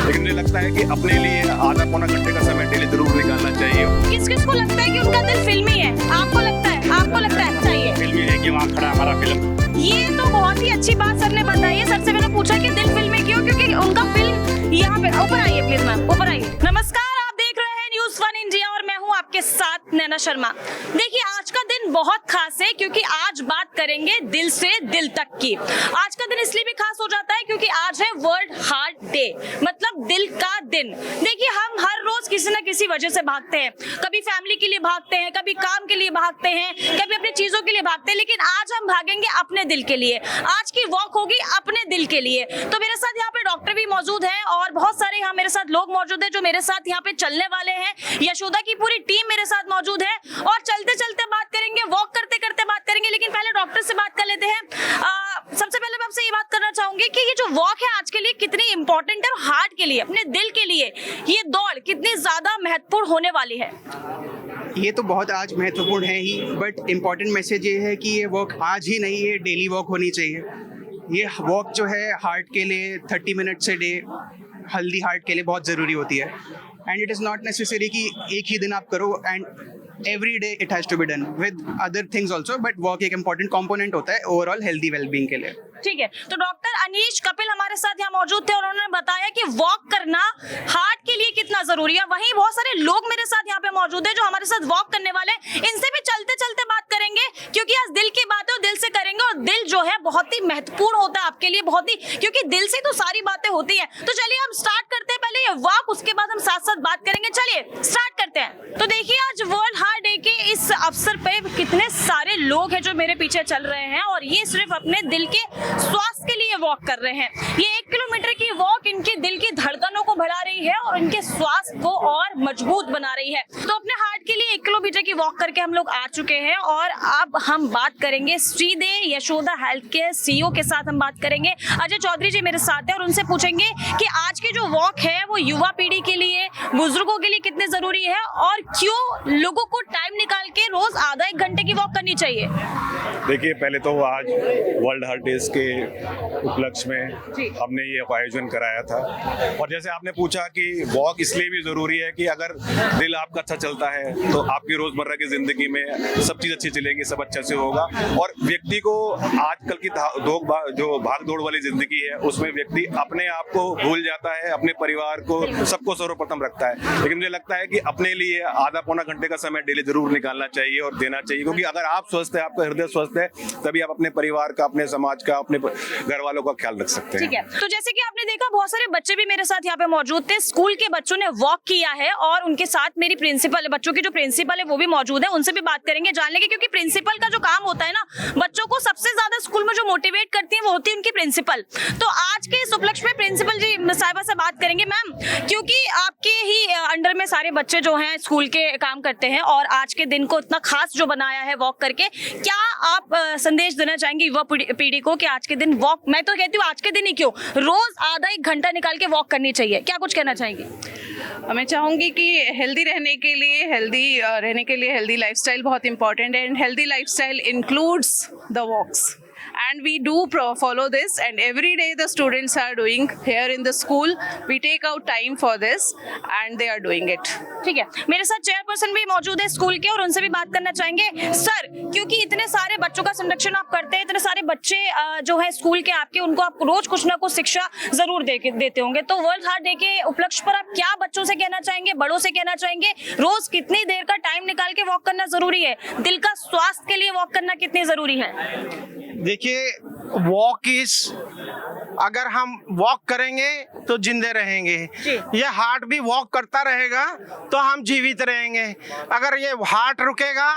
लेकिन मुझे लगता है कि अपने लिए आधा पौना घंटे का समय डेली जरूर निकालना चाहिए। किस किस को लगता है कि उनका दिल फिल्मी है? आपको लगता है? आपको लगता है चाहिए? फिल्म ये है कि वहाँ खड़ा हमारा फिल्म। ये तो बहुत ही अच्छी बात सर ने बताई है। सर से मैंने पूछा कि दिल फिल्मी क्यों, क्योंकि उनका फिल्म यहाँ पे। ऊपर आइए प्लीज मैम, ऊपर आइए। नमस्कार, आप देख रहे हैं न्यूज़ 1 इंडिया और मैं हूँ आपके साथ नैना शर्मा। देखिए आज का दिन बहुत खास है क्योंकि आज बात करेंगे दिल से दिल तक की। आज का दिन इसलिए भी खास हो जाता है क्योंकि आज है वर्ल्ड हार्ट डे, मतलब दिल का दिन। देखिए हम हर रोज किसी न किसी वजह से भागते हैं, कभी फैमिली के लिए भागते हैं, कभी काम के लिए भागते हैं, कभी अपनी चीजों के लिए भागते हैं, लेकिन आज हम भागेंगे अपने दिल के लिए। आज की वॉक होगी अपने दिल के लिए। तो मेरे साथ यहाँ पे डॉक्टर भी मौजूद है और बहुत सारे यहाँ मेरे साथ लोग मौजूद है जो मेरे साथ यहाँ पे चलने वाले हैं। यशोदा की पूरी टीम मेरे साथ मौजूद है और चलते चलते बात करेंगे, वॉक करते करते बात करेंगे। लेकिन पहले डॉक्टर से बात कर लेते हैं। सबसे पहले मैं आपसे ये बात करना चाहूंगी कि ये जो वॉक है आज के लिए कितनी इंपॉर्टेंट है और हार्ट के लिए, अपने दिल के लिए ये दौड़ कितनी ज्यादा महत्वपूर्ण होने वाली है। ये तो बहुत आज महत्वपूर्ण है ही, बट इम्पॉर्टेंट मैसेज ये है कि ये वॉक आज ही नहीं, ये डेली वॉक होनी चाहिए। ये वॉक जो है हार्ट के लिए 30 मिनट से डे हेल्दी हार्ट के लिए बहुत ज़रूरी होती है। And it is not necessary कि एक ही दिन आप करो and every day it has to be done with other things also, but walk एक इंपॉर्टेंट कॉम्पोनेंट होता है ओवरऑल हेल्दी वेलबींग के लिए। ठीक है, तो डॉक्टर अनीश कपिल हमारे साथ यहाँ मौजूद थे और उन्होंने बताया कि वॉक करना हार्ट के लिए कितना जरूरी है। वहीं बहुत सारे लोग मेरे साथ यहाँ पे मौजूद है जो हमारे साथ वॉक करने वाले हैं। इनसे भी चलते चलते बात करेंगे क्योंकि आज दिल की बात है और दिल से करेंगे। और दिल जो है बहुत ही महत्वपूर्ण होता है आपके लिए, बहुत ही, क्योंकि दिल से तो सारी बातें होती है। तो चलिए हम स्टार्ट करते हैं पहले ये वॉक, उसके बाद हम साथ साथ बात करेंगे। चलिए स्टार्ट करते हैं। तो देखिए आज वर्ल्ड हार्ट डे के इस अवसर पे कितने सारे लोग हैं जो मेरे पीछे चल रहे हैं और ये सिर्फ अपने दिल के स्वास्थ्य के लिए वॉक कर रहे हैं। ये 1 किलोमीटर की वॉक इनके दिल की धड़कनों को बढ़ा रही है और इनके स्वास्थ्य को और मजबूत बना रही है। तो अपने हार्ट के लिए 1 किलोमीटर की वॉक करके हम लोग आ चुके हैं और अब हम बात करेंगे श्रीदे यशोदा हेल्थ केयर सीईओ के साथ हम बात करेंगे। अजय चौधरी जी मेरे साथ है और उनसे पूछेंगे कि आज की जो वॉक है वो युवा पीढ़ी के लिए, बुजुर्गों के लिए कितनी जरूरी है और क्यों लोगों को टाइम निकाल के रोज आधा 1 घंटे की वॉक करनी चाहिए। देखिए पहले तो आज वर्ल्ड हार्ट डे के उपलक्ष्य में हमने ये आयोजन कराया था और जैसे आपने पूछा कि वॉक इसलिए भी ज़रूरी है कि अगर दिल आपका अच्छा चलता है तो आपकी रोज़मर्रा की ज़िंदगी में सब चीज़ अच्छी चलेगी, सब अच्छे से होगा। और व्यक्ति को आजकल की जो भाग दौड़ वाली ज़िंदगी है उसमें व्यक्ति अपने आप को भूल जाता है, अपने परिवार को, सबको सर्वप्रथम रखता है। लेकिन मुझे लगता है कि अपने लिए आधा पौना घंटे का समय डेली ज़रूर निकालना चाहिए और देना चाहिए, क्योंकि अगर आप स्वस्थ है, आपका हृदय स्वस्थ है, तभी आप अपने परिवार का, अपने समाज का, अपने घर वालों का ख्याल रख सकते हैं। ठीक है, तो जैसे कि आपने देखा बहुत सारे बच्चे भी मेरे साथ यहाँ पे मौजूद थे। स्कूल के बच्चों ने वॉक किया है और उनके साथ मेरी प्रिंसिपल, बच्चों की जो प्रिंसिपल है वो भी मौजूद है। उनसे भी बात करेंगे, जान लेंगे, क्योंकि प्रिंसिपल का जो काम होता है ना, बच्चों को सबसे ज्यादा स्कूल में जो मोटिवेट करती है वो होती है उनकी प्रिंसिपल। तो आज के इस उपलक्ष्य में प्रिंसिपल जी साहिबा से बात करेंगे। मैम, क्योंकि आपके ही अंडर में सारे बच्चे जो हैं स्कूल के काम करते हैं और आज के दिन को इतना खास जो बनाया है वॉक करके, क्या आप संदेश देना चाहेंगे युवा पीढ़ी को कि आज के दिन वॉक, मैं तो कहती हूँ आज के दिन ही क्यों, रोज आधा 1 घंटा निकाल के वॉक करनी चाहिए, क्या कुछ कहना चाहेंगे? मैं चाहूँगी कि हेल्दी रहने के लिए हेल्दी लाइफस्टाइल बहुत इंपॉर्टेंट है and healthy lifestyle includes the walks and we do follow this and every day the students are doing here in the school. We take out time for this and they are doing it. ठीक है, मेरे साथ chairperson भी मौजूद है school के और उनसे भी बात करना चाहेंगे। सर, क्योंकि इतने सारे बच्चों का संरक्षण आप करते हैं, इतने सारे बच्चे जो है स्कूल के आपके, उनको आप रोज कुछ ना कुछ शिक्षा जरूर देते होंगे, तो वर्ल्ड हार्ट डे के उपलक्ष्य पर आप क्या बच्चों से कहना चाहेंगे, बड़ों से कहना चाहेंगे? रोज कितनी देर का टाइम निकाल के वॉक करना जरूरी है? दिल का स्वास्थ्य के लिए वॉक करना कितनी जरूरी है? देखिए वॉक इज, अगर हम वॉक करेंगे तो जिंदे रहेंगे, ये हार्ट भी वॉक करता रहेगा तो हम जीवित रहेंगे। अगर ये हार्ट रुकेगा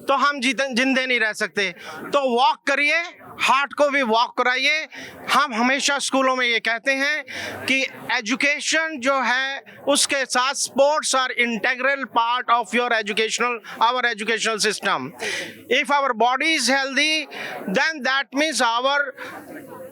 तो हम जिंदे नहीं रह सकते। तो वॉक करिए, हार्ट को भी वॉक कराइए। हम हमेशा स्कूलों में ये कहते हैं कि एजुकेशन जो है उसके साथ sports are integral part of your our educational system. If our body is healthy then that means our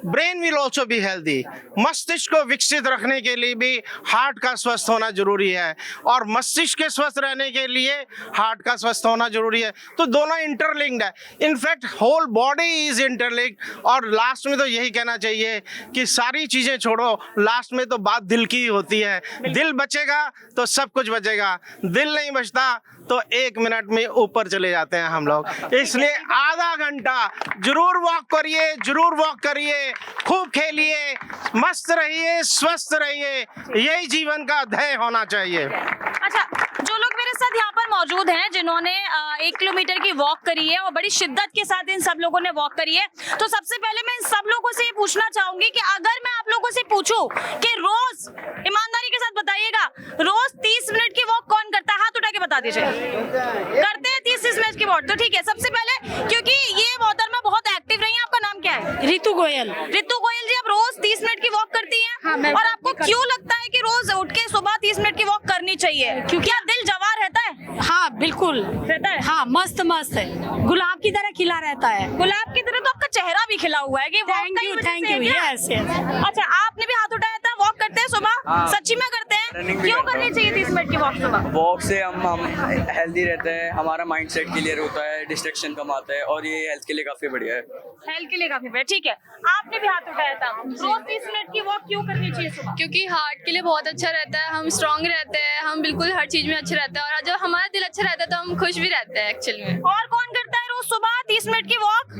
brain will also be healthy. मस्तिष्क को विकसित रखने के लिए भी हार्ट का स्वस्थ होना जरूरी है, और मस्तिष्क के स्वस्थ रहने के लिए हार्ट का स्वस्थ होना जरूरी है। तो दोनों इंटरलिंक्ड है, in fact whole body is interlinked. और लास्ट में तो यही कहना चाहिए कि सारी चीजें छोड़ो, लास्ट में तो बात दिल की ही होती है। दिल बचेगा तो सब कुछ बचेगा, दिल नहीं बचता तो 1 मिनट में ऊपर चले जाते हैं हम लोग। इसलिए आधा घंटा जरूर वॉक करिए, जरूर वॉक करिए, खूब खेलिए, मस्त रहिए, स्वस्थ रहिए, यही जीवन का ध्येय होना चाहिए। अच्छा, जो लोग मेरे साथ यहाँ पर मौजूद हैं जिन्होंने 1 किलोमीटर की वॉक करी है और बड़ी शिद्दत के साथ इन सब लोगों ने वॉक करी है, तो सबसे पहले मैं इन सब लोगों से ये पूछना चाहूंगी कि अगर मैं आप लोगों से पूछूं कि रोज, ईमानदारी के साथ बताइएगा, रोज 30 मिनट की वॉक कौन करता है? हाथ उठा के बता दीजिए। करते हैं 30 मिनट की वॉक? तो ठीक है, सबसे पहले, क्योंकि ये मोहतरमा बहुत एक्टिव रही है, आपका नाम क्या है? रितु गोयल। रितु गोयल जी, आप रोज 30 मिनट की वॉक करती हैं? हाँ, मैं और आपको क्यों लगता है कि रोज उठ के सुबह 30 मिनट की वॉक करनी चाहिए? क्योंकि क्या दिल जवान रहता है? हाँ बिल्कुल रहता है। हाँ, मस्त मस्त है, गुलाब की तरह खिला रहता है। गुलाब की तरह तो आपका चेहरा भी खिला हुआ है कि walk थैंक का ही यू, वजह थैंक से यू, है क्या? Yes yes. अच्छा, आपने भी हाथ उठाया था, वॉक करते हैं सुबह? सच्ची में करते हैं? क्यों करनी चाहिए 30 मिनट की वॉक सुबह? वॉक से हम हेल्दी रहते हैं, हमारा माइंडसेट क्लियर होता है, डिस्ट्रैक्शन कम आता है, और ये हेल्थ के लिए काफी बढ़िया है। हेल्थ के लिए काफी बेहतर। ठीक है, आपने भी हाथ उठाया था, रोज 30 मिनट की वॉक क्यों करनी चाहिए सुबह? क्योंकि हार्ट के लिए बहुत अच्छा रहता है, हम स्ट्रांग रहते हैं, हम बिल्कुल हर चीज में अच्छे रहते हैं, और जब हमारा दिल अच्छा रहता है तो हम खुश भी रहते हैं एक्चुअली में। और कौन करता है रोज सुबह 30 मिनट की वॉक?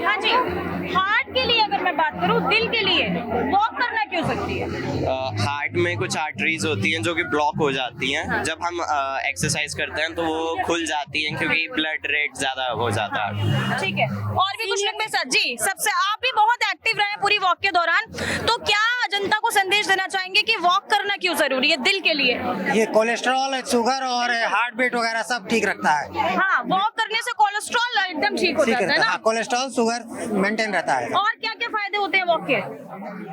हाँ जी, हार्ट के लिए अगर मैं बात करूँ, दिल के लिए वॉक करना क्यों सकती है? हार्ट में कुछ आर्टरीज होती हैं जो कि ब्लॉक हो जाती हैं। जब हम एक्सरसाइज करते हैं तो वो खुल जाती हैं क्योंकि ब्लड रेट ज्यादा हो जाता है। ठीक है, और भी कुछ लोग मेरे साथ जी, सबसे आप भी बहुत एक्टिव रहे पूरी वॉक के दौरान, तो क्या जनता को संदेश देना चाहेंगे कि वॉक करना क्यों जरूरी है दिल के लिए? ये कोलेस्ट्रॉल, शुगर और हार्ट बीट वगैरह सब ठीक रखता है। हाँ, वॉक करने से कोलेस्ट्रॉल एकदम ठीक हो जाता है ना? हाँ, कोलेस्ट्रॉल शुगर मेंटेन रहता है। और क्या क्या फायदे होते हैं वॉक के?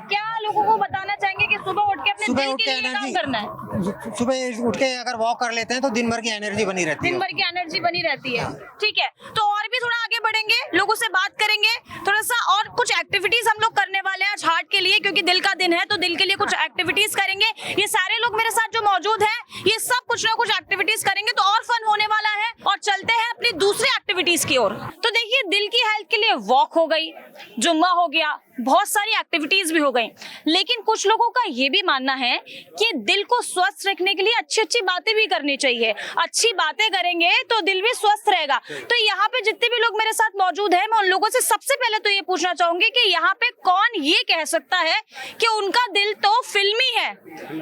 क्या लोगों को बताना चाहेंगे कि सुबह उठ के अपने सुबह दिल उठ के के लिए काम एनर्जी, करना है? सुबह उठ के अगर वॉक कर लेते हैं तो दिन भर की एनर्जी बनी रहती दिन है। भर की एनर्जी बनी रहती है। ठीक है, तो और भी थोड़ा आगे बढ़ेंगे, लोगों से बात करेंगे, थोड़ा सा और कुछ एक्टिविटीज हम लोग करने वाले हैं आज हार्ट के लिए, क्योंकि दिल का दिन है तो दिल के लिए कुछ एक्टिविटीज करेंगे। ये सारे लोग मेरे साथ जो मौजूद हैं, ये सब कुछ ना कुछ एक्टिविटीज करेंगे, तो और फन होने वाला है। और चलते हैं अपनी दूसरी एक्टिविटीज की ओर। तो देखिए, दिल की हेल्थ के लिए वॉक हो गई, जुम्मा हो गया, बहुत सारी एक्टिविटीज भी हो गई, लेकिन कुछ लोगों का ये भी मानना है कि दिल को स्वस्थ रखने के लिए अच्छी अच्छी बातें भी करनी चाहिए। अच्छी बातें करेंगे तो दिल भी स्वस्थ रहेगा। तो यहाँ पे जितने भी लोग मेरे साथ मौजूद हैं, मैं उन लोगों से सबसे पहले तो ये पूछना चाहूंगी कि यहाँ पे कौन ये कह सकता है कि उनका दिल तो फिल्मी है?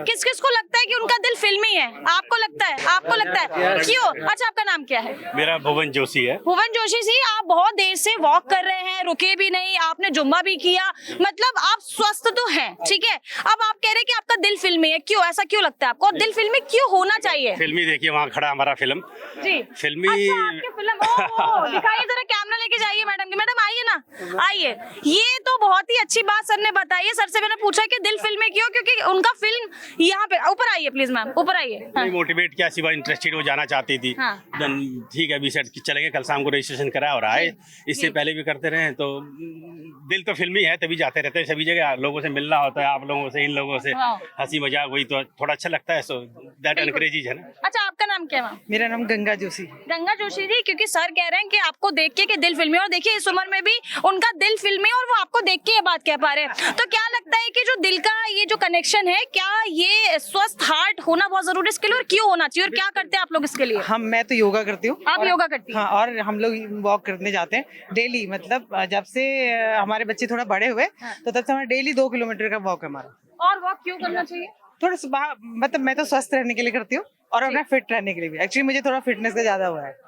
किस किस को लगता है कि उनका दिल फिल्मी है? आपको लगता है? आपको लगता है? क्यों? अच्छा, आपका नाम क्या है? मेरा भुवन जोशी है। भुवन जोशी जी, आप बहुत देर से वॉक कर रहे हैं, रुके भी नहीं, आपने जुम्मा भी किया, मतलब आप स्वस्थ तो हैं, ठीक है। अब आप कह रहे हैं कि आपका दिल फिल्मी है, क्यों? ऐसा क्यों लगता है आपको? और दिल फिल्मी क्यों होना चाहिए? फिल्मी देखिए, वहाँ खड़ा हमारा फिल्म जी, फिल्मी। अच्छा, आपकी फिल्म, ओह, दिखाइए जरा, कैमरा लेके जाइए मैडम की। मैडम आइए ना, आइए। ये तो बहुत ही अच्छी बात सर ने बताई है। सर से मैंने पूछा कि दिल फिल्मी क्यों, क्योंकि उनका फिल्म यहाँ पे, ऊपर आइए प्लीज मैम, ऊपर आइए। हाँ। मोटिवेट किया, सिवा इंटरेस्टेड, वो जाना चाहती थी। हाँ। ठीक है, अभी सेट चलेंगे, कल शाम को रजिस्ट्रेशन करा और आए। इससे पहले भी करते रहे, तो दिल तो फिल्मी है, तभी जाते रहते हैं सभी जगह। लोगों से मिलना होता है, आप लोगों से, इन लोगों से हंसी मजाक, वही तो थोड़ा अच्छा लगता है। सो दैट एनकरेजेस है ना। अच्छा, आपका नाम क्या है मैम? मेरा नाम गंगा जोशी। गंगा जोशी जी, क्योंकि सर कह रहे हैं कि आपको देख के कि दिल फिल्मी, और देखिए इस उम्र में भी उनका दिल फिल्मी और वो आपको देख के ये बात कह पा रहे हैं। तो क्या लगता है कि जो दिल का ये जो कनेक्शन है, क्या ये स्वस्थ हार्ट होना बहुत जरूरी है इसके लिए, और क्यों होना चाहिए, और क्या करते हैं आप लोग इसके लिए? मैं तो योगा करती हूँ। आप योगा करती हैं? हाँ, और हम लोग वॉक करने जाते हैं डेली। मतलब जब से हमारे बच्चे थोड़ा बड़े हुए तो तब से हमारा डेली 2 किलोमीटर का वॉक है हमारा। और वॉक क्यों करना चाहिए? थोड़ा सुबह, मतलब मैं तो स्वस्थ रहने के लिए करती हूँ और अपना फिट रहने के लिए भी। एक्चुअली मुझे थोड़ा फिटनेस का ज्यादा हुआ है।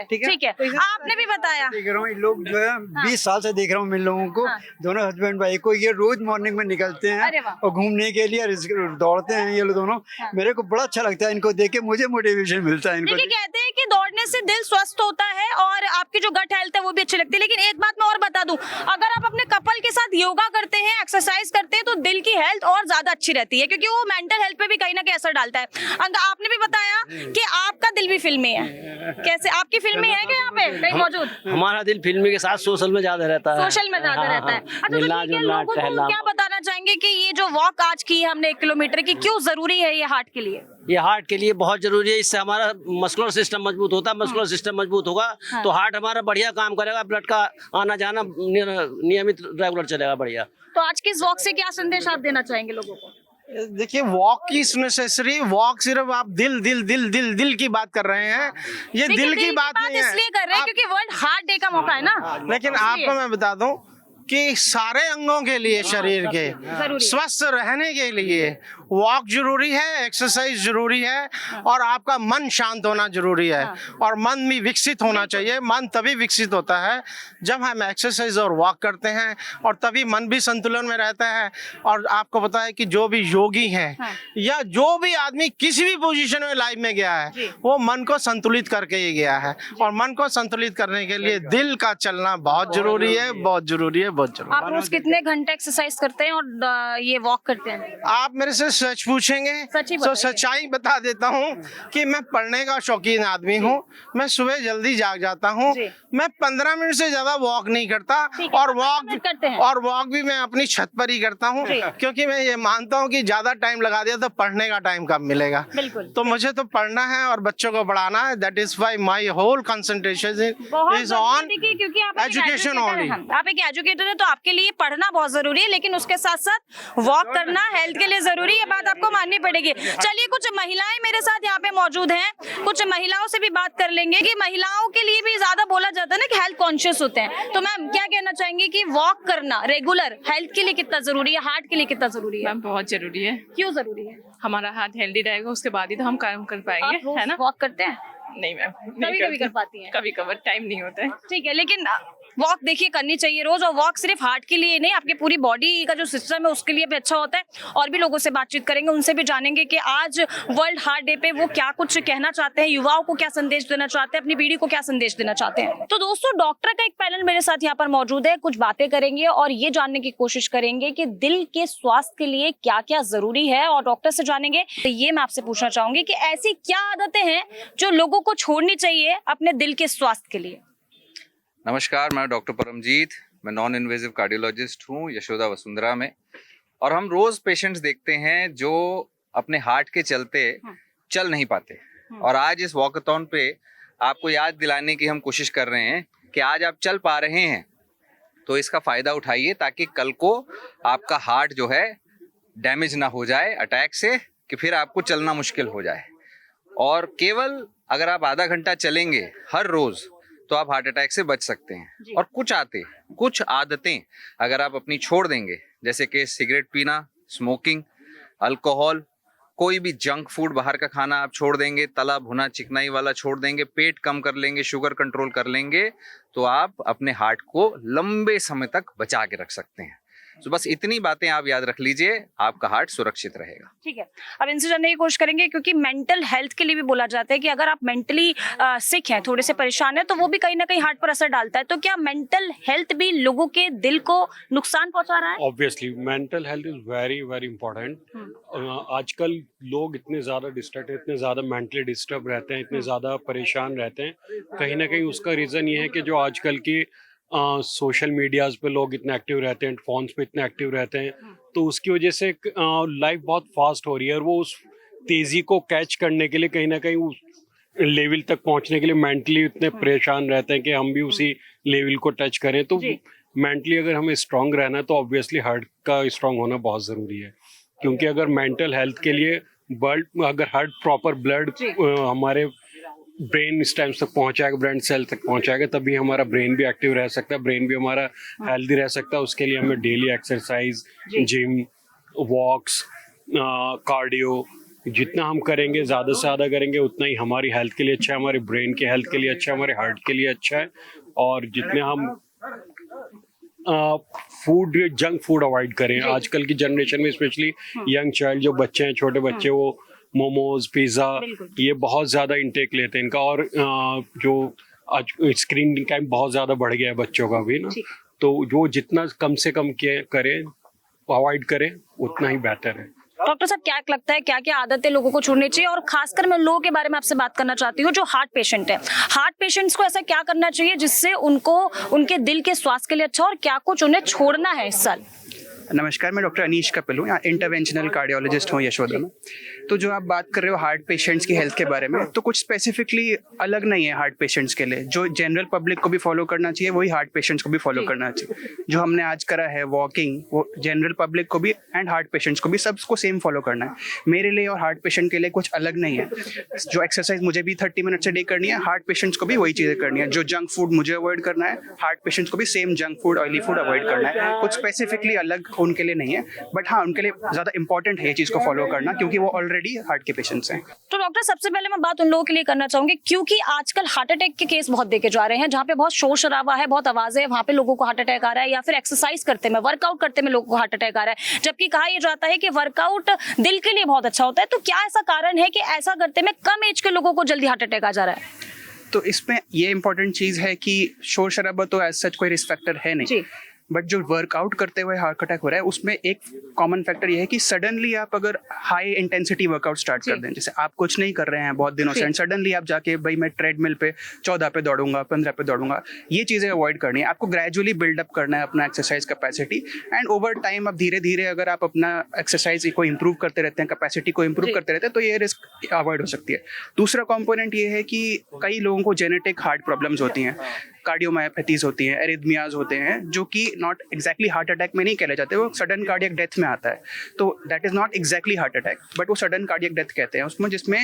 ठीक है, आपने भी बताया। देख रहा हूँ लोग जो है 20 साल से देख रहा हूँ इन लोगों को, दोनों हस्बैंड वाइफ को, ये रोज मॉर्निंग में निकलते हैं और घूमने के लिए दौड़ते हैं ये लोग दोनों। मेरे को बड़ा अच्छा लगता है इनको देख के, मुझे मोटिवेशन मिलता है इनको। देखिए, कहते हैं कि दौड़ने से दिल स्वस्थ होता है और आपकी जो गट हेल्थ है वो भी अच्छी लगती है। लेकिन एक बात मैं और बता दूं, अगर आप अपने कपल के साथ योगा करते हैं, एक्सरसाइज करते हैं, तो दिल की हेल्थ और ज्यादा अच्छी रहती है, क्योंकि वो मेंटल हेल्थ पे भी कहीं ना कहीं असर डालता है। आपने भी बताया कि आपका दिल भी फिल्मी है। कैसे? आप आपकी फिल्मी है क्या यहाँ पे कहीं मौजूद? हमारा दिल फिल्मी के साथ सोशल में ज्यादा रहता है। सोशल में ज्यादा रहता है। अच्छा, तो मिलना ठीक है, जुलना लोगों को टहलना। क्या बताना चाहेंगे कि ये जो वॉक आज की है हमने 1 किलोमीटर की, क्यों जरूरी है ये हार्ट के लिए? ये हार्ट के लिए बहुत जरूरी है। इससे हमारा मस्कुलर सिस्टम मजबूत होता है। मस्कुलर सिस्टम मजबूत होगा तो हार्ट हमारा बढ़िया काम करेगा, ब्लड का आना जाना नियमित रेगुलर चलेगा बढ़िया। तो आज की इस वॉक से क्या संदेश आप देना चाहेंगे लोगों को? देखिए, वॉक इज नेसेसरी। वॉक सिर्फ आप दिल दिल दिल दिल दिल की बात कर रहे हैं, ये दिल की बात नहीं है। इसलिए कर रहे हैं क्योंकि वर्ल्ड हार्ट डे का मौका है ना। लेकिन आपको मैं बता दूं कि सारे अंगों के लिए, शरीर के स्वस्थ रहने के लिए वॉक जरूरी है, एक्सरसाइज जरूरी है, और आपका मन शांत होना जरूरी है, और मन भी विकसित होना चाहिए। मन तभी विकसित होता है जब हम एक्सरसाइज और वॉक करते हैं, और तभी मन भी संतुलन में रहता है। और आपको पता है कि जो भी योगी हैं या जो भी आदमी किसी भी पोजीशन में लाइफ में गया है, वो मन को संतुलित करके ही गया है, और मन को संतुलित करने के लिए दिल का चलना बहुत जरूरी है, बहुत जरूरी है, बहुत जरूरी। आप रोज कितने घंटे एक्सरसाइज करते हैं और ये वॉक करते हैं? आप मेरे से सच पूछेंगे तो सच्चाई बता देता हूँ कि मैं पढ़ने का शौकीन आदमी हूँ। मैं सुबह जल्दी जाग जाता हूँ। मैं 15 मिनट से ज्यादा वॉक नहीं करता, और वॉक भी मैं अपनी छत पर ही करता हूँ, क्योंकि मैं ये मानता हूँ कि ज्यादा टाइम लगा दिया तो पढ़ने का टाइम कब मिलेगा। तो मुझे तो पढ़ना है और बच्चों को पढ़ाना है। That is why my whole concentration is on education only. आप एक एजुकेटर है तो आपके लिए पढ़ना बहुत जरूरी है, लेकिन उसके साथ साथ वॉक करना हेल्थ के लिए जरूरी है। बात आपको माननी पड़ेगी। चलिए, कुछ महिलाएं मेरे साथ यहाँ पे मौजूद हैं, कुछ महिलाओं से भी बात कर लेंगे कि महिलाओं के लिए भी ज्यादा बोला जाता है ना कि हेल्थ कॉन्शियस होते हैं। तो मैम क्या कहना चाहेंगे कि वॉक करना रेगुलर हेल्थ के लिए कितना जरूरी है, हार्ट के लिए कितना जरूरी है? मैम बहुत जरूरी है। क्यों जरूरी है? हमारा हार्ट हेल्दी रहेगा, उसके बाद ही तो हम काम कर पाएंगे, है ना? वॉक करते हैं? नहीं मैम, कभी कभी कर पाती हैं? कभी कभी टाइम नहीं होता है। ठीक है, लेकिन वॉक देखिए करनी चाहिए रोज, और वॉक सिर्फ हार्ट के लिए नहीं, आपके पूरी बॉडी का जो सिस्टम है उसके लिए भी अच्छा होता है। और भी लोगों से बातचीत करेंगे, उनसे भी जानेंगे कि आज वर्ल्ड हार्ट डे पे वो क्या कुछ कहना चाहते हैं, युवाओं को क्या संदेश देना चाहते हैं, अपनी पीढ़ी को क्या संदेश देना चाहते हैं। तो दोस्तों, डॉक्टर का एक पैनल मेरे साथ यहाँ पर मौजूद है। कुछ बातें करेंगे और ये जानने की कोशिश करेंगे कि दिल के स्वास्थ्य के लिए क्या क्या जरूरी है, और डॉक्टर से जानेंगे। तो ये मैं आपसे पूछना चाहूंगी कि ऐसी क्या आदतें हैं जो लोगों को छोड़नी चाहिए अपने दिल के स्वास्थ्य के लिए। नमस्कार, मैं डॉक्टर परमजीत। मैं नॉन इन्वेजिव कार्डियोलॉजिस्ट हूँ यशोदा वसुंधरा में, और हम रोज पेशेंट्स देखते हैं जो अपने हार्ट के चलते चल नहीं पाते। और आज इस वॉकाथॉन पे आपको याद दिलाने की हम कोशिश कर रहे हैं कि आज आप चल पा रहे हैं तो इसका फायदा उठाइए, ताकि कल को आपका हार्ट जो है डैमेज ना हो जाए अटैक से, कि फिर आपको चलना मुश्किल हो जाए। और केवल अगर आप आधा घंटा चलेंगे हर रोज तो आप हार्ट अटैक से बच सकते हैं। और कुछ आदतें अगर आप अपनी छोड़ देंगे, जैसे कि सिगरेट पीना, स्मोकिंग, अल्कोहल, कोई भी जंक फूड बाहर का खाना आप छोड़ देंगे, तला भुना चिकनाई वाला छोड़ देंगे, पेट कम कर लेंगे, शुगर कंट्रोल कर लेंगे, तो आप अपने हार्ट को लंबे समय तक बचा के रख सकते हैं। तो बस इतनी बातें आप याद रख लीजिए, आपका हार्ट सुरक्षित रहेगा। ठीक है, अब इनसे जानने की कोशिश करेंगे, क्योंकि मेंटल हेल्थ के लिए भी बोला जाता है कि अगर आप मेंटली सिक हैं, थोड़े से परेशान हैं, तो वो भी कहीं ना कहीं हार्ट पर असर डालता है। तो क्या मेंटल हेल्थ भी लोगों के दिल को नुकसान पहुंचा रहा है? Obviously mental health is very very important. आजकल लोग इतने ज़्यादा डिस्ट्रैक्ट, इतने ज़्यादा मेंटली डिस्टर्ब रहते हैं, इतने ज़्यादा परेशान रहते हैं। कहीं ना कहीं उसका रीज़न ये है कि जो आजकल की सोशल मीडियाज़ पे लोग इतने एक्टिव रहते हैं, फोन्स पे इतने एक्टिव रहते हैं, तो उसकी वजह से लाइफ बहुत फास्ट हो रही है, और वो उस तेज़ी को कैच करने के लिए कहीं ना कहीं उस लेवल तक पहुंचने के लिए मेंटली इतने परेशान रहते हैं कि हम भी उसी लेवल को टच करें। तो मेंटली अगर हमें स्ट्रांग रहना है तो ऑब्वियसली हार्ट का स्ट्रांग होना बहुत ज़रूरी है, क्योंकि अगर मेंटल हेल्थ के लिए अगर हार्ट प्रॉपर ब्लड हमारे ब्रेन इस टाइम तक पहुंचाएगा, ब्रेन सेल तक पहुंचाएगा, तभी हमारा ब्रेन भी एक्टिव रह सकता है, ब्रेन भी हमारा हेल्दी रह सकता है। उसके लिए हमें डेली एक्सरसाइज, जिम, वॉक्स, कार्डियो जितना हम करेंगे, ज़्यादा से ज़्यादा करेंगे, उतना ही हमारी हेल्थ के लिए अच्छा है, हमारे ब्रेन के हेल्थ के लिए अच्छा है, हमारे हार्ट के लिए अच्छा है। और जितने हम जंक फूड अवॉइड करें, आजकल की जनरेशन में स्पेशली यंग चाइल्ड जो बच्चे हैं, छोटे बच्चे, वो मोमोज, पिज़्ज़ा, ये बहुत ज़्यादा इंटेक लेते हैं इनका। और जो आज स्क्रीन टाइम बहुत ज़्यादा बढ़ गया है बच्चों का भी ना, तो जो जितना कम से कम करें, अवॉइड करें, उतना ही बेहतर है। डॉक्टर साहब क्या लगता है क्या क्या आदतें लोगों को छोड़नी चाहिए, और खासकर मैं लोगों के बारे में आपसे बात करना चाहती हूँ जो हार्ट पेशेंट है, हार्ट पेशेंट्स को ऐसा क्या करना चाहिए जिससे उनको उनके दिल के स्वास्थ्य के लिए अच्छा, और क्या कुछ उन्हें छोड़ना है इस साल? नमस्कार, मैं डॉक्टर अनीश कपिल हूँ, यहाँ इंटरवेंशनल कार्डियोलॉजिस्ट हूँ यशोदा में। तो जो आप बात कर रहे हो हार्ट पेशेंट्स की हेल्थ के बारे में, तो कुछ स्पेसिफिकली अलग नहीं है हार्ट पेशेंट्स के लिए। जो जनरल पब्लिक को भी फॉलो करना चाहिए वही हार्ट पेशेंट्स को भी फॉलो करना चाहिए। जो हमने आज करा है वॉकिंग, वो जनरल पब्लिक को भी एंड हार्ट पेशेंट्स को भी सबको सेम फॉलो करना है। मेरे लिए और हार्ट पेशेंट के लिए कुछ अलग नहीं है। जो एक्सरसाइज मुझे भी 30 मिनट से डे करनी है, हार्ट पेशेंट्स को भी वही चीज़ें करनी है। जो जंक फूड मुझे अवॉइड करना है, हार्ट पेशेंट्स को भी same junk food, oily food avoid करना है। कुछ स्पेसिफिकली अलग उनके लिए नहीं है, बट हाँ उनके लिए ज़्यादा इंपॉर्टेंट है ये चीज़ को फॉलो करना, क्योंकि वो ऑलरेडी हार्ट के पेशेंट्स हैं। तो डॉक्टर सबसे पहले मैं बात उन लोगों के लिए करना चाहूंगी क्योंकि आजकल हार्ट अटैक के केस बहुत देखे जा रहे हैं, जहाँ पे बहुत शोर शराबा है, बहुत आवाज़ है, वहाँ पे लोगों को हार्ट अटैक आ रहा है, या फिर एक्सरसाइज करते में, वर्कआउट करते में लोगों को हार्ट अटैक आ रहा है। जबकि कहा यह जाता है कि वर्कआउट दिल के लिए बहुत अच्छा होता है। तो क्या ऐसा कारण है कि ऐसा करते में कम एज के लोगों को जल्दी हार्ट अटैक आ जा रहा है? तो इसमें ये इंपॉर्टेंट चीज़ है कि शोर शराबा तो एज सच कोई रिस्क फैक्टर है नहीं, बट जो वर्कआउट करते हुए हार्ट अटैक हो रहा है उसमें एक कॉमन फैक्टर ये है कि सडनली आप अगर हाई इंटेंसिटी वर्कआउट स्टार्ट कर दें, जैसे आप कुछ नहीं कर रहे हैं बहुत दिनों से, एंड सडनली आप जाके भाई मैं ट्रेडमिल पे 14 पे दौड़ूंगा, 15 पे दौड़ूंगा, ये चीज़ें अवॉइड करनी है। आपको ग्रेजुअली बिल्डअप करना है अपना exercise capacity, and over time आप धीरे धीरे अगर आप अपना एक्सरसाइज को इम्प्रूव करते रहते हैं, कैपेसिटी को इम्प्रूव करते रहते हैं, तो ये रिस्क अवॉइड हो सकती है। दूसरा कॉम्पोनेंट ये है कि कई लोगों को जेनेटिक हार्ट प्रॉब्लम्स होती हैं, कार्डियोमायोपैथीज होती हैं, एरिथमियाज होते हैं, जो कि नॉट एग्जैक्टली हार्ट अटैक में नहीं कहले जाते, वो सडन कार्डियक डेथ में आता है। तो that is not exactly heart attack, but वो सडन कार्डियक डेथ कहते हैं उसमें, जिसमें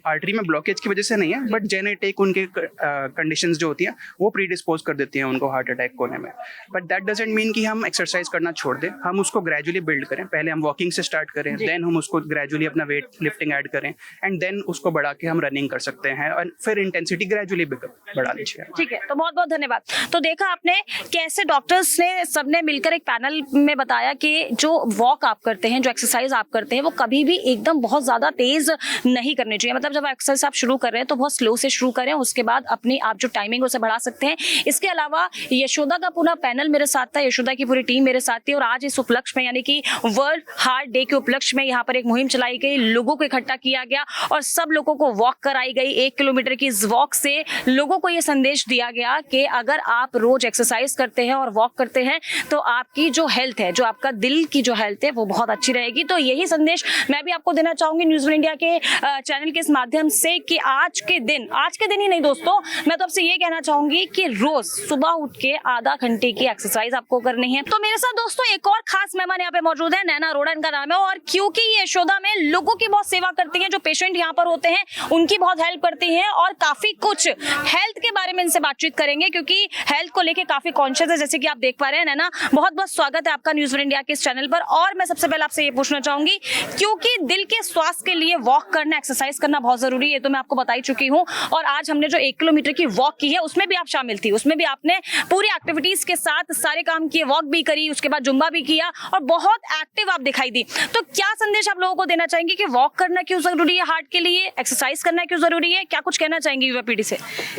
आर्टरी में ब्लॉकेज की वजह से नहीं है, बट जेनेटिक उनके कंडीशंस जो होती हैं वो प्रीडिस्पोज कर देती हैं उनको हार्ट अटैक होने में। बट दैट डजंट मीन कि हम एक्सरसाइज करना छोड़ दें, हम उसको ग्रेजुअली बिल्ड करें। पहले हम वॉकिंग से स्टार्ट करें, देन हम उसको ग्रेजुअली अपना वेट लिफ्टिंग ऐड करें, एंड देन उसको बढ़ा के हम रनिंग कर सकते हैं, और फिर इंटेंसिटी ग्रेजुअली बढ़ा लीजिए। ठीक है, तो बहुत बहुत धन्यवाद। तो देखा आपने कैसे डॉक्टर्स ने सबने मिलकर एक पैनल में बताया कि जो वॉक आप करते हैं, जो एक्सरसाइज आप करते हैं, वो कभी भी एकदम बहुत ज्यादा तेज नहीं करनी चाहिए। मतलब जब एक्सरसाइज आप शुरू कर रहे हैं तो बहुत स्लो से शुरू करें, उसके बाद अपनी आप जो टाइमिंग उसे बढ़ा सकते हैं। इसके अलावा यशोदा का पूरा पैनल मेरे साथ था, यशोदा की पूरी टीम मेरे साथ थी, और आज इस उपलक्ष्य में यानी कि वर्ल्ड हार्ट डे के उपलक्ष्य में यहाँ पर एक मुहिम चलाई गई, लोगों को इकट्ठा किया गया और सब लोगों को वॉक कराई गई। 1 किलोमीटर की इस वॉक से लोगों को ये संदेश दिया गया कि अगर आप रोज एक्सरसाइज करते हैं और वॉक करते हैं तो आपकी जो हेल्थ है, जो आपका दिल की जो हेल्थ है, वो बहुत अच्छी रहेगी। तो यही संदेश मैं भी आपको देना चाहूंगी न्यूज़ वन इंडिया के चैनल के इस माध्यम से कि आज के दिन ही नहीं दोस्तों, मैं तो आपसे ये कहना चाहूंगी कि रोज सुबह उठ के आधा घंटे की एक्सरसाइज आपको करनी है। तो मेरे साथ दोस्तों एक और खास मेहमान यहाँ पे मौजूद है, नैना अरोड़ा इनका नाम है, और क्योंकि ये यशोदा में लोगों की बहुत सेवा करती हैं, जो पेशेंट यहाँ पर होते हैं उनकी बहुत हेल्प करती हैं, और काफी कुछ हेल्थ के बारे में इनसे बातचीत करेंगे क्योंकि हेल्थ को लेके काफी कॉन्शियस है, जैसे कि आप देख पा रहे हैं। नैना, बहुत बहुत स्वागत है आपका न्यूज़ वन इंडिया के इस चैनल पर। और मैं सबसे पहले आपसे ये पूछना चाहूंगी, क्योंकि दिल के स्वास्थ्य के लिए वॉक करना, एक्सरसाइज करना बहुत जरूरी है, तो मैं आपको बता ही चुकी हूँ, और आज हमने जो 1 किलोमीटर की वॉक की है उसमें भी आप शामिल थी, उसमें भी आपने पूरी एक्टिविटीज के साथ सारे काम किए, वॉक भी करी, उसके बाद जुम्बा भी किया, और बहुत एक्टिव आप दिखाई दी। तो क्या संदेश आप लोगों को देना चाहेंगे कि वॉक करना क्यों जरूरी है हार्ट के लिए, एक्सरसाइज करना क्यों जरूरी है, क्या कुछ कहना चाहेंगे युवा पीढ़ी से?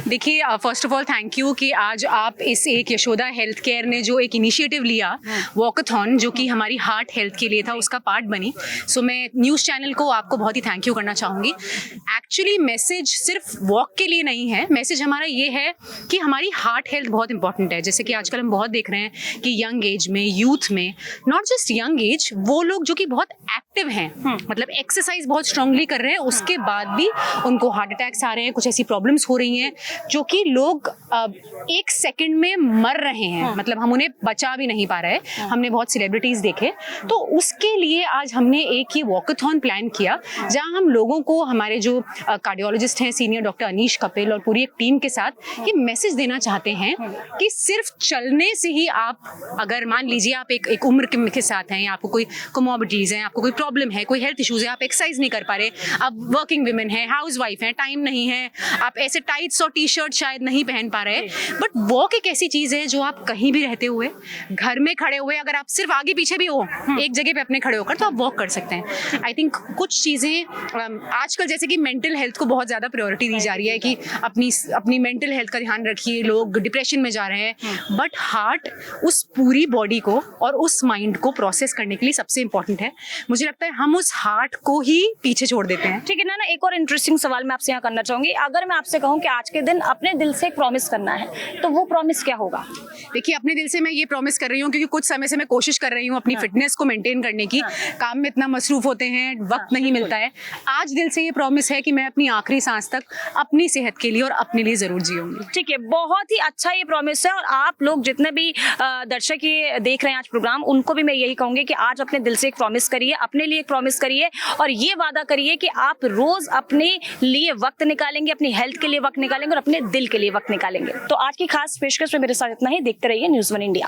देखिए, first of all thank you कि आज आप इस एक यशोदा हेल्थ केयर ने जो एक इनिशिएटिव लिया, वॉकाथॉन, जो कि हमारी हार्ट हेल्थ के लिए था, उसका पार्ट बनी। सो मैं न्यूज़ चैनल को आपको बहुत ही थैंक यू करना चाहूँगी। एक्चुअली मैसेज सिर्फ वॉक के लिए नहीं है, मैसेज हमारा ये है कि हमारी हार्ट हेल्थ बहुत इंपॉर्टेंट है। जैसे कि आजकल हम बहुत देख रहे हैं कि यंग एज में, यूथ में, नॉट जस्ट यंग एज, वो लोग जो कि बहुत एक्टिव हैं, मतलब एक्सरसाइज बहुत स्ट्रांगली कर रहे हैं, उसके बाद भी उनको हार्ट अटैक्स आ रहे हैं, कुछ ऐसी प्रॉब्लम्स हो रही हैं जो कि लोग 1 सेकंड में मर रहे हैं, मतलब हम उन्हें बचा भी नहीं पा रहे। हमने बहुत सेलिब्रिटीज देखे, तो उसके लिए आज हमने एक ये वॉकाथॉन प्लान किया, जहां हम लोगों को, हमारे जो कार्डियोलॉजिस्ट हैं सीनियर डॉक्टर अनीश कपिल और पूरी एक टीम के साथ ये मैसेज देना चाहते हैं कि सिर्फ चलने से ही आप, अगर मान लीजिए आप एक उम्र के साथ हैं, या आपको कोई कोमोर्बिडिटीज हैं, आपको कोई प्रॉब्लम है, कोई हेल्थ इश्यूज है, आप एक्सरसाइज नहीं कर पा रहे, आप वर्किंग वुमेन है, हाउस वाइफ है, टाइम नहीं है, आप ऐसे टाइट्स और टी शर्ट शायद नहीं पहन पा रहे, बट वॉक एक ऐसी चीज है जो आप कहीं भी रहते हुए, घर में खड़े हुए, अगर आप सिर्फ आगे पीछे भी हो एक जगह पे अपने खड़े होकर, तो आप वॉक कर सकते हैं। आई थिंक कुछ चीजें आजकल जैसे जैसे कि मेंटल हेल्थ को बहुत ज़्यादा प्रायोरिटी दी जा रही है कि अपनी मेंटल हेल्थ का ध्यान रखिए, लोग डिप्रेशन में जा रहे हैं, बट हार्ट उस पूरी बॉडी को और उस माइंड को प्रोसेस करने के लिए सबसे इंपॉर्टेंट है। मुझे लगता है हम उस हार्ट को ही पीछे छोड़ देते हैं। ठीक है ना, एक और इंटरेस्टिंग सवाल मैं आपसे यहाँ करना चाहूंगी। अगर मैं आपसे कहूँ कि आज के दिन अपने दिल से एक प्रॉमिस करना है, तो वो प्रॉमिस क्या होगा? देखिए, अपने दिल से मैं ये प्रॉमिस कर रही हूँ क्योंकि कुछ समय से मैं कोशिश कर रही हूँ अपनी फिटनेस को मेंटेन करने की। काम में इतना मसरूफ होते हैं, वक्त नहीं मिलता है। आज दिल से ये प्रॉमिस है कि मैं अपनी आखिरी सांस तक अपनी सेहत के लिए और अपने लिए जरूर जीऊंगी। ठीक है, बहुत ही अच्छा ये प्रॉमिस है। और आप लोग जितने भी दर्शक ये देख रहे हैं आज प्रोग्राम, उनको भी मैं यही कहूंगी कि आज अपने दिल से एक प्रॉमिस करिए, अपने लिए एक प्रॉमिस करिए और ये वादा करिए कि आप रोज अपने लिए वक्त निकालेंगे, अपनी हेल्थ के लिए वक्त निकालेंगे और अपने दिल के लिए वक्त निकालेंगे। तो आज की खास पेशकश में मेरे साथ इतना ही। देखते रहिए न्यूज़ 1 इंडिया।